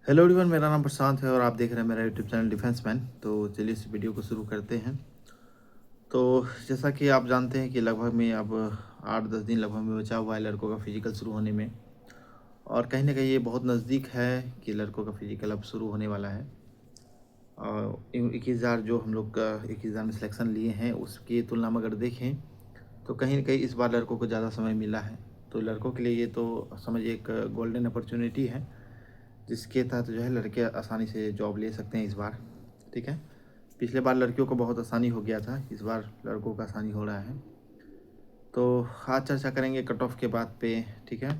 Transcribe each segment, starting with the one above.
Hello everyone, मेरा नाम प्रशांत है और आप देख रहे हैं मेरा यूट्यूब चैनल डिफेंस मैन। तो चलिए इस वीडियो को शुरू करते हैं। तो जैसा कि आप जानते हैं कि लगभग में अब 8-10 दिन लगभग में बचा हुआ है लड़कों का फिजिकल शुरू होने में। और कहीं ना कहीं ये बहुत नज़दीक है कि लड़कों का फिजिकल अब शुरू होने वाला है। और 21,000 जो हम लोग का 21,000 में सिलेक्शन लिए हैं उसकी तुलना में अगर देखें तो कहीं ना कहीं इस बार लड़कों को ज़्यादा समय मिला है। तो लड़कों के लिए ये तो समझिए एक गोल्डन अपॉर्चुनिटी है जिसके तहत जो है लड़के आसानी से जॉब ले सकते हैं इस बार। ठीक है, पिछले बार लड़कियों को बहुत आसानी हो गया था, इस बार लड़कों को आसानी हो रहा है। तो आज चर्चा करेंगे कट ऑफ के बाद पे। ठीक है,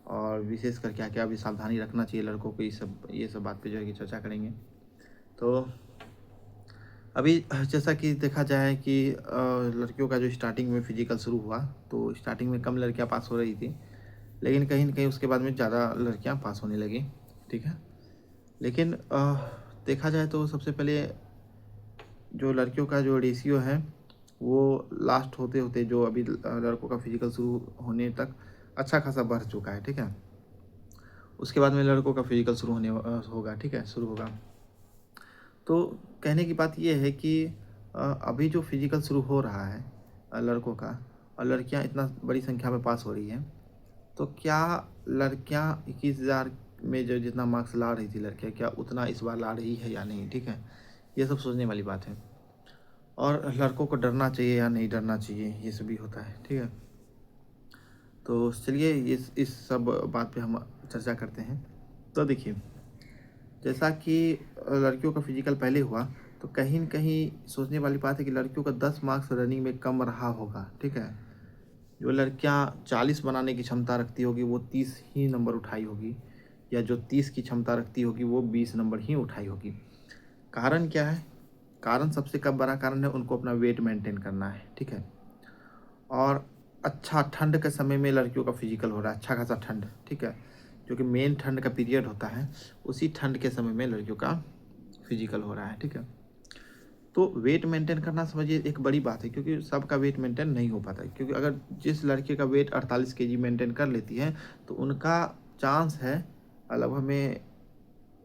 और विशेष कर क्या क्या भी सावधानी रखना चाहिए लड़कों को, ये सब बात पे जो है कि चर्चा करेंगे। तो अभी जैसा कि देखा जाए कि लड़कियों का जो स्टार्टिंग में फिजिकल शुरू हुआ तो स्टार्टिंग में कम लड़कियां पास हो रही थी, लेकिन कहीं न कहीं उसके बाद में ज़्यादा लड़कियां पास होने लगी। ठीक है, लेकिन देखा जाए तो सबसे पहले जो लड़कियों का जो रेशियो है वो लास्ट होते होते जो अभी लड़कों का फिजिकल शुरू होने तक अच्छा खासा बढ़ चुका है। ठीक है, उसके बाद में लड़कों का फिजिकल शुरू होगा। ठीक है, शुरू होगा। तो कहने की बात ये है कि अभी जो फिजिकल शुरू हो रहा है लड़कों का, और लड़कियां इतना बड़ी संख्या में पास हो रही हैं, तो क्या लड़कियां 21,000 में जो जितना मार्क्स ला रही थी लड़कियां, क्या उतना इस बार ला रही है या नहीं। ठीक है, ये सब सोचने वाली बात है। और लड़कों को डरना चाहिए या नहीं डरना चाहिए, ये सब भी होता है। ठीक है, तो चलिए इस सब बात पे हम चर्चा करते हैं। तो देखिए, जैसा कि लड़कियों का फिजिकल पहले हुआ तो कहीं न कहीं सोचने वाली बात है कि लड़कियों का 10 मार्क्स रनिंग में कम रहा होगा। ठीक है, जो लड़कियां 40 बनाने की क्षमता रखती होगी वो 30 ही नंबर उठाई होगी, या जो 30 की क्षमता रखती होगी वो 20 नंबर ही उठाई होगी। कारण क्या है? कारण सबसे कब बड़ा कारण है, उनको अपना वेट मेंटेन करना है। ठीक है, और अच्छा ठंड के समय में लड़कियों का फिजिकल हो रहा है, अच्छा खासा ठंड। ठीक है, जो कि मेन ठंड का पीरियड होता है, उसी ठंड के समय में लड़कियों का फिजिकल हो रहा है। ठीक है, तो वेट मेंटेन करना समझिए एक बड़ी बात है, क्योंकि सबका वेट मेंटेन नहीं हो पाता है। क्योंकि अगर जिस लड़के का वेट 48 केजी मेंटेन कर लेती है तो उनका चांस है, लगभग में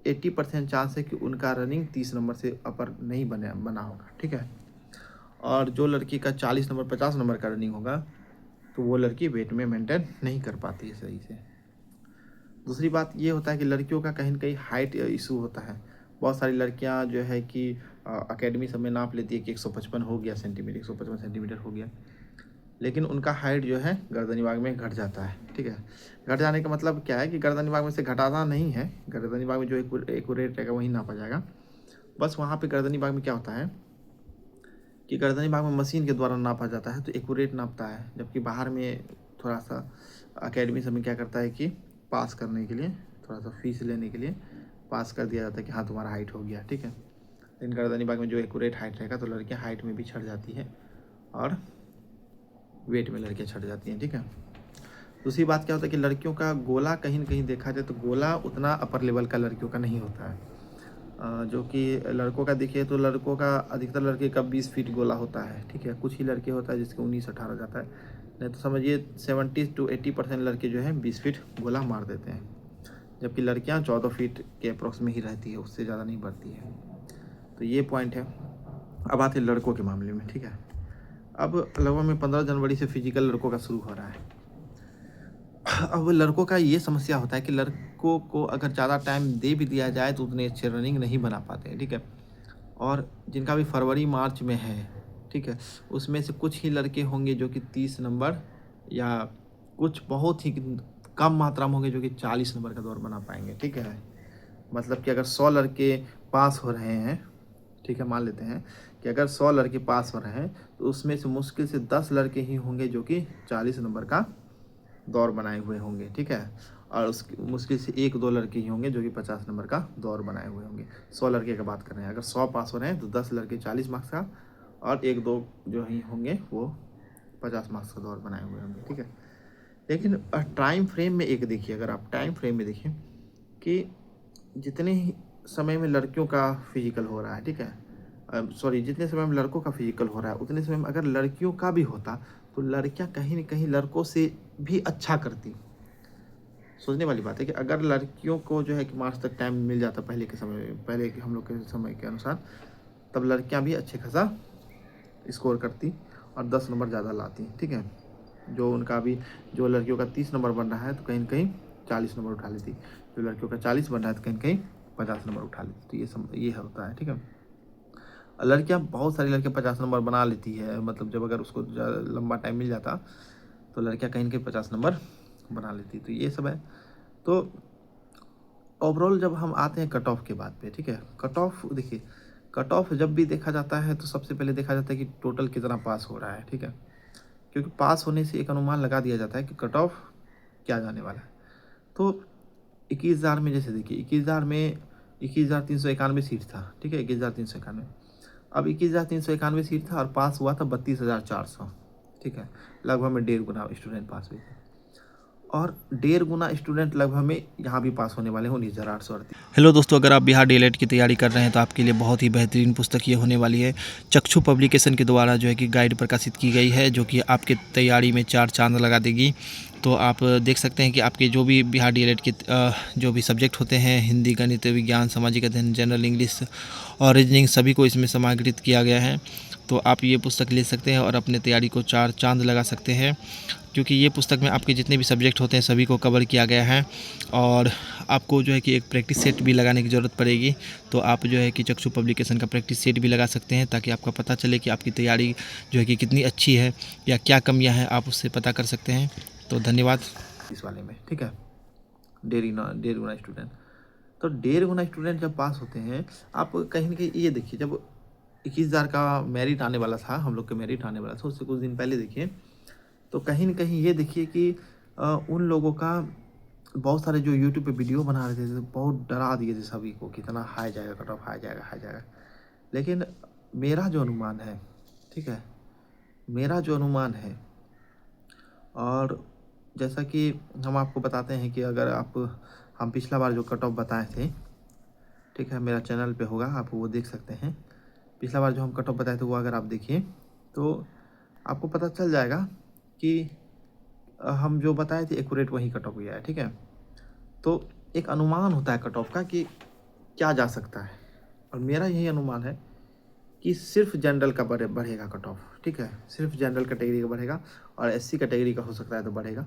80% चांस है कि उनका रनिंग 30 नंबर से अपर नहीं बना होगा। ठीक है, और जो लड़की का 40 नंबर 50 नंबर का रनिंग होगा तो वो लड़की वेट में मेंटेन नहीं कर पाती है सही से। दूसरी बात ये होता है कि लड़कियों का कहीं न कहीं हाइट इशू होता है। बहुत सारी लड़कियां जो है कि अकेडमी सब में नाप लेती है कि 155 हो गया सेंटीमीटर, 155 सेंटीमीटर हो गया, लेकिन उनका हाइट जो है गर्दनी भाग में घट जाता है। ठीक है, घट जाने का मतलब क्या है कि गर्दनी भाग में से घटाना नहीं है, गर्दनी भाग में जो एक्यूरेट रहेगा वही नापा जाएगा। बस वहाँ पे गर्दनी भाग में क्या होता है कि गर्दनी भाग में मशीन के द्वारा नापा जाता है तो एक्यूरेट नापता है, जबकि बाहर में थोड़ा सा अकेडमी सब में क्या करता है कि पास करने के लिए, थोड़ा सा फीस लेने के लिए पास कर दिया जाता है कि हाँ तुम्हारा हाइट हो गया। ठीक है, लेकिन गर्दनी भाग में जो एक्यूरेट हाइट रहेगा तो लड़कियाँ हाइट में भी छट जाती है और वेट में लड़कियाँ छट जाती हैं। ठीक है, दूसरी बात क्या होता है कि लड़कियों का गोला कहीं ना कहीं देखा जाए तो गोला उतना अपर लेवल का लड़कियों का नहीं होता है। जो कि लड़कों का देखिए तो लड़कों का अधिकतर लड़के का 20 फीट गोला होता है। ठीक है, कुछ ही लड़के होता है जिसके 19-18 जाता है, नहीं तो समझिए 70 to 80% लड़के जो हैं 20 फीट गोला मार देते हैं, जबकि लड़कियां 14 फीट के अप्रॉक्स में ही रहती है, उससे ज़्यादा नहीं बढ़ती है। तो ये पॉइंट है। अब आते हैं लड़कों के मामले में। ठीक है, अब लगभग में 15 जनवरी से फिजिकल लड़कों का शुरू हो रहा है। अब लड़कों का ये समस्या होता है कि लड़कों को अगर ज़्यादा टाइम दे भी दिया जाए तो उतने अच्छे रनिंग नहीं बना पाते हैं। ठीक है, और जिनका भी फरवरी मार्च में है, ठीक है, उसमें से कुछ ही लड़के होंगे जो कि 30 नंबर, या कुछ बहुत ही कम मात्रा में होंगे जो कि 40 नंबर का दौर बना पाएंगे। ठीक है, मतलब कि अगर 100 लड़के पास हो रहे हैं, ठीक है, मान लेते हैं कि अगर 100 लड़के पास हो रहे हैं तो उसमें से मुश्किल से 10 लड़के ही होंगे जो कि 40 नंबर का दौर बनाए हुए होंगे। ठीक है, और उस मुश्किल से 1-2 लड़के ही होंगे जो कि 50 नंबर का दौर बनाए हुए होंगे। 100 लड़के का बात कर रहे हैं, अगर 100 पास हो रहे हैं तो 10 लड़के 40 मार्क्स का, और 1-2 जो ही होंगे वो 50 मार्क्स का दौर बनाए हुए होंगे। ठीक है, लेकिन टाइम फ्रेम में एक देखिए, अगर आप टाइम फ्रेम में देखें कि जितने ही समय में लड़कियों का फिजिकल हो रहा है, ठीक है, सॉरी, जितने समय में लड़कों का फिजिकल हो रहा है उतने समय में अगर लड़कियों का भी होता तो लड़कियां कहीं ना कहीं लड़कों से भी अच्छा करती। सोचने वाली बात है कि अगर लड़कियों को जो है कि मार्च तक टाइम मिल जाता पहले के समय में, पहले के हम लोग के समय के अनुसार, तब लड़कियां भी अच्छे खासा स्कोर करती और 10 नंबर ज़्यादा लाती, ठीक है। जो उनका भी, जो लड़कियों का 30 नंबर बन रहा है तो कहीं न कहीं 40 नंबर उठा लेती, जो लड़कियों का 40 बन रहा है तो कहीं न कहीं 50 नंबर उठा लेती। तो ये होता है, ठीक है। लड़कियां, बहुत सारी लड़कियां 50 नंबर बना लेती है, मतलब जब अगर उसको लंबा टाइम मिल जाता तो लड़कियां कहीं न कहीं 50 नंबर बना लेती। तो ये सब है। तो ओवरऑल जब हम आते हैं कट ऑफ के बात पे, ठीक है, कट ऑफ देखिए, कट ऑफ जब भी देखा जाता है तो सबसे पहले देखा जाता है कि टोटल कितना पास हो रहा है, ठीक है। क्योंकि पास होने से एक अनुमान लगा दिया जाता है कि कट ऑफ क्या जाने वाला है। तो 21,000 में, जैसे देखिए 21,000 में 21,391 सीट था, ठीक है, 21,391। अब 21,391 सीट था और पास हुआ था 32,400, ठीक है। लगभग में 1.5 गुना स्टूडेंट पास हुए थे, और 1.5 गुना स्टूडेंट लगभग में यहाँ भी पास होने वाले हैं 19,838। हेलो दोस्तों, अगर आप बिहार डीएलएड की तैयारी कर रहे हैं तो आपके लिए बहुत ही बेहतरीन पुस्तक ये होने वाली है। चक्षु पब्लिकेशन के द्वारा जो है कि गाइड प्रकाशित की गई है, जो कि आपके तैयारी में 4 चांद लगा देगी। तो आप देख सकते हैं कि आपके जो भी बिहार डीएलएड के जो भी सब्जेक्ट होते हैं, हिंदी, गणित, विज्ञान, सामाजिक अध्ययन, जनरल इंग्लिश और रीजनिंग, सभी को इसमें समाग्रित किया गया है। तो आप ये पुस्तक ले सकते हैं और अपने तैयारी को 4 चांद लगा सकते हैं, क्योंकि ये पुस्तक में आपके जितने भी सब्जेक्ट होते हैं सभी को कवर किया गया है। और आपको जो है कि एक प्रैक्टिस सेट भी लगाने की ज़रूरत पड़ेगी, तो आप जो है कि चक्षु पब्लिकेशन का प्रैक्टिस सेट भी लगा सकते हैं, ताकि आपका पता चले कि आपकी तैयारी जो है कि कितनी अच्छी है या क्या कमियां हैं, आप उससे पता कर सकते हैं। तो धन्यवाद। इस वाले में, ठीक है, 1.5 गुना स्टूडेंट। तो 1.5 गुना स्टूडेंट जब पास होते हैं, आप कहीं ना कहीं ये देखिए, जब 21,000 का मेरिट आने वाला था, हम लोग के मेरिट आने वाला था, उससे कुछ दिन पहले देखिए, तो कहीं न कहीं ये देखिए कि उन लोगों का, बहुत सारे जो यूट्यूब पे वीडियो बना रहे थे, तो बहुत डरा दिए थे सभी को, कितना हाई जाएगा कट ऑफ, हाई जाएगा, हाई जाएगा। लेकिन मेरा जो अनुमान है, ठीक है, मेरा जो अनुमान है, और जैसा कि हम आपको बताते हैं कि अगर आप, हम पिछला बार जो कट ऑफ बताए थे, ठीक है, मेरा चैनल पे होगा, आप वो देख सकते हैं। पिछला बार जो हम कट ऑफ बताए थे वो अगर आप देखिए तो आपको पता चल जाएगा कि हम जो बताए थे एक्यूरेट वही कट ऑफ गया है, ठीक है। तो एक अनुमान होता है कट ऑफ का कि क्या जा सकता है, और मेरा यही अनुमान है कि सिर्फ जनरल का बढ़ेगा कट ऑफ, ठीक है, सिर्फ जनरल कैटेगरी का बढ़ेगा, और एससी कैटेगरी का हो सकता है तो बढ़ेगा,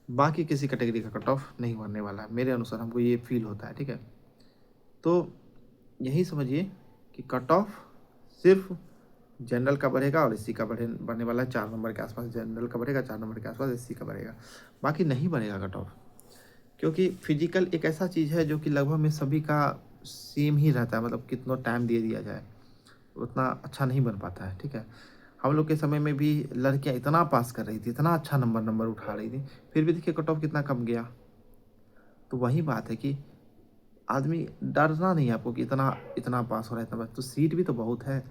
बाकी किसी कैटेगरी का कट ऑफ नहीं बढ़ने वाला है, मेरे अनुसार हमको ये फील होता है, ठीक है। तो यही समझिए कि कट ऑफ सिर्फ जनरल का बढ़ेगा और एससी का बढ़ने वाला है, 4 नंबर के आसपास जनरल का बढ़ेगा, 4 नंबर के आसपास एससी का बढ़ेगा, बाकी नहीं बढ़ेगा कट ऑफ। क्योंकि फिजिकल एक ऐसा चीज़ है जो कि लगभग में सभी का सेम ही रहता है, मतलब कितना टाइम दे दिया जाए उतना अच्छा नहीं बन पाता है, ठीक है। हम लोग के समय में भी लड़कियां इतना पास कर रही थी, इतना अच्छा नंबर उठा रही थी, फिर भी देखिए कट ऑफ कितना कम गया। तो वही बात है कि आदमी, डरना नहीं है आपको कि इतना इतना पास हो रहा है, इतना पास, तो सीट भी तो बहुत है,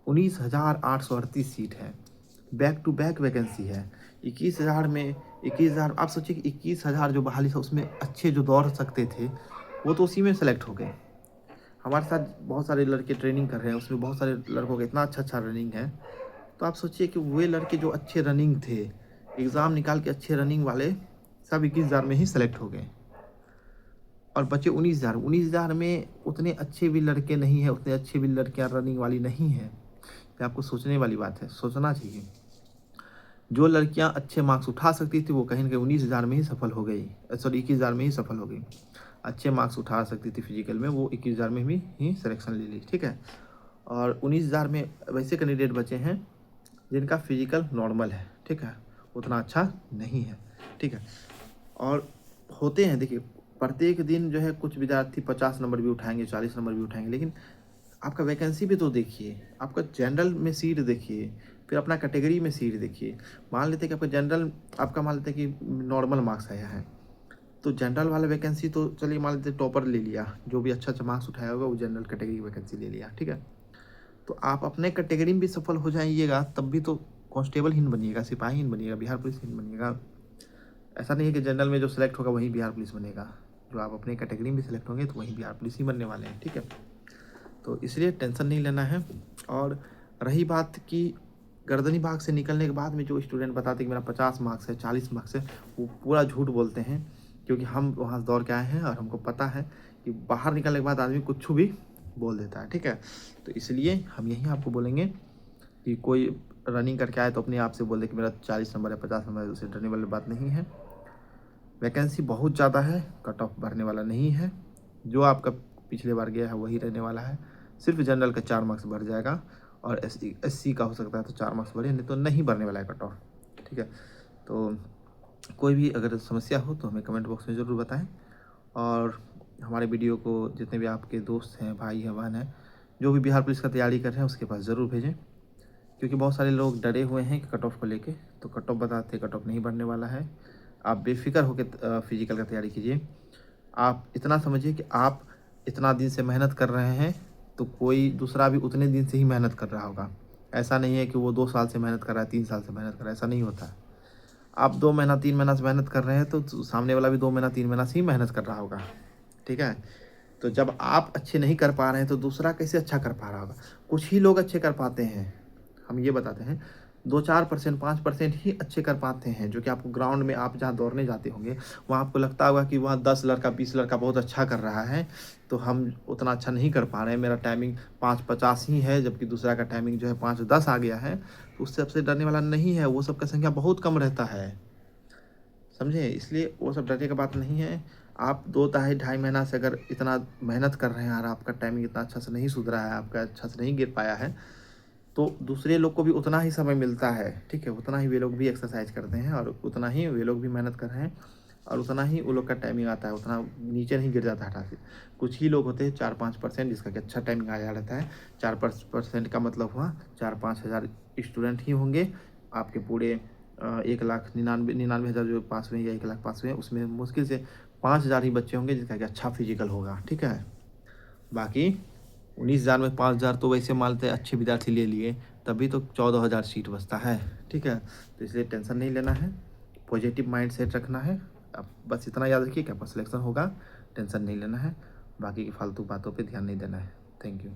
19,838 सीट है, बैक टू बैक वैकेंसी है। 21,000 में 21,000, आप सोचिए कि 21,000 जो बहाली था उसमें अच्छे जो दौड़ सकते थे वो तो उसी में सेलेक्ट हो गए। हमारे साथ बहुत सारे लड़के ट्रेनिंग कर रहे हैं, उसमें बहुत सारे लड़कों का इतना अच्छा रनिंग है। तो आप सोचिए कि वे लड़के जो अच्छे रनिंग थे, एग्ज़ाम निकाल के अच्छे रनिंग वाले, सब 21,000 में ही सेलेक्ट हो गए, और बचे 19,000 में उतने अच्छे भी लड़के नहीं हैं, उतने अच्छे भी लड़कियां रनिंग वाली नहीं हैं। ये आपको सोचने वाली बात है, सोचना चाहिए। जो लड़कियां अच्छे मार्क्स उठा सकती थी वो कहीं ना कहीं 19,000 में ही सफल हो गई, सॉरी 21,000 में ही सफल हो गई। अच्छे मार्क्स उठा सकती थी फिजिकल में, वो 21,000 में भी ही सिलेक्शन ले ली, ठीक है। और 19,000 में वैसे कैंडिडेट बचे हैं जिनका फिजिकल नॉर्मल है, ठीक है, उतना अच्छा नहीं है, ठीक है। और होते हैं, देखिए प्रत्येक दिन जो है कुछ विद्यार्थी 50 नंबर भी उठाएंगे, 40 नंबर भी उठाएंगे, लेकिन आपका वैकेंसी भी तो देखिए, आपका जनरल में सीट देखिए, फिर अपना कैटेगरी में सीट देखिए। मान लेते हैं कि आपका जनरल, आपका मान लेते हैं कि नॉर्मल मार्क्स आया है, तो जनरल वाला वैकेंसी तो चलिए मान लेते टॉपर ले लिया, जो भी अच्छा मार्क्स उठाया होगा वो जनरल कैटेगरी वैकेंसी ले लिया, ठीक है। तो आप अपने कैटेगरी में भी सफल हो जाइएगा तब भी तो कांस्टेबल ही बनिएगा, सिपाही ही बनिएगा, बिहार पुलिस ही बनिएगा। ऐसा नहीं है कि जनरल में जो सिलेक्ट होगा वही बिहार पुलिस बनेगा, जो आप अपने कैटेगरी में सिलेक्ट होंगे तो वही बिहार पुलिस ही बनने वाले हैं, ठीक है। तो इसलिए टेंशन नहीं लेना है। और रही बात कि गर्दनी भाग से निकलने के बाद में जो स्टूडेंट बताते हैं कि मेरा 50 मार्क्स है, 40 मार्क्स है, वो पूरा झूठ बोलते हैं। क्योंकि हम वहाँ से दौड़ के आए हैं और हमको पता है कि बाहर निकलने के बाद आदमी कुछ भी बोल देता है, ठीक है। तो इसलिए हम यही आपको बोलेंगे कि कोई रनिंग करके आए तो अपने आप से बोल दे कि मेरा 40 नंबर है, 50 नंबर है, उससे डरने वाली बात नहीं है। वैकेंसी बहुत ज़्यादा है, कट ऑफ भरने वाला नहीं है। जो आपका पिछले बार गया है वही रहने वाला है। सिर्फ जनरल का 4 मार्क्स बढ़ जाएगा और SC का हो सकता है तो 4 मार्क्स बढ़े, नहीं तो नहीं बढ़ने वाला है कट ऑफ, ठीक है। तो कोई भी अगर समस्या हो तो हमें कमेंट बॉक्स में ज़रूर बताएं और हमारे वीडियो को जितने भी आपके दोस्त हैं, भाई हैं, बहन हैं, जो भी बिहार पुलिस का तैयारी कर रहे हैं उसके पास ज़रूर भेजें, क्योंकि बहुत सारे लोग डरे हुए हैं कि कट ऑफ को लेके। तो कट ऑफ बताते, कट ऑफ नहीं बढ़ने वाला है। आप बेफिक्र होकर फिजिकल का तैयारी कीजिए। आप इतना समझिए कि आप इतना दिन से मेहनत कर रहे हैं तो कोई दूसरा भी उतने दिन से ही मेहनत कर रहा होगा। ऐसा नहीं है कि वो 2 साल से मेहनत कर रहा है, 3 साल से मेहनत कर रहा है, ऐसा नहीं होता है। आप 2 महीना 3 महीना से मेहनत कर रहे हैं तो सामने वाला भी 2 महीना 3 महीना से ही मेहनत कर रहा होगा, ठीक है। तो जब आप अच्छे नहीं कर पा रहे हैं तो दूसरा कैसे अच्छा कर पा रहा होगा। कुछ ही लोग अच्छे कर पाते हैं, हम ये बताते हैं। 2-4%, 5% ही अच्छे कर पाते हैं, जो कि आपको ग्राउंड में आप जहाँ दौड़ने जाते होंगे वहाँ आपको लगता होगा कि वहाँ 10 लड़का 20 लड़का बहुत अच्छा कर रहा है, तो हम उतना अच्छा नहीं कर पा रहे हैं, मेरा टाइमिंग 5:50 ही है, जबकि दूसरा का टाइमिंग जो है 5:10 आ गया है। तो उससे सबसे डरने वाला नहीं है, वो सब का संख्या बहुत कम रहता है, समझे। इसलिए वो सब डरने का बात नहीं है। आप 2-2.5 महीना से अगर इतना मेहनत कर रहे हैं और आपका टाइमिंग इतना अच्छा से नहीं सुधरा है, आपका अच्छा से नहीं गिर पाया है, तो दूसरे लोग को भी उतना ही समय मिलता है, ठीक है। उतना ही वे लोग भी एक्सरसाइज करते हैं और उतना ही वे लोग भी मेहनत कर रहे हैं और उतना ही वो लोग का टाइमिंग आता है, उतना नीचे नहीं गिर जाता हठात से। कुछ ही लोग होते हैं 4-5% जिसका कि अच्छा टाइमिंग आ जाता है। 4% का मतलब हुआ 4-5 हज़ार स्टूडेंट ही होंगे आपके पूरे 1,99,000 जो पास हुए या 1,00,000 पास हुए, उसमें मुश्किल से 5,000 ही बच्चे होंगे जिसका कि अच्छा फिजिकल होगा, ठीक है। बाकी 19,000 में 5,000 तो वैसे मानते हैं अच्छे विद्यार्थी ले लिए, तभी तो 14,000 सीट बचता है, ठीक है। तो इसलिए टेंशन नहीं लेना है, पॉजिटिव माइंड सेट रखना है। अब बस इतना याद रखिए कि आपका सिलेक्शन होगा, टेंशन नहीं लेना है, बाकी की फालतू बातों पे ध्यान नहीं देना है। Thank you.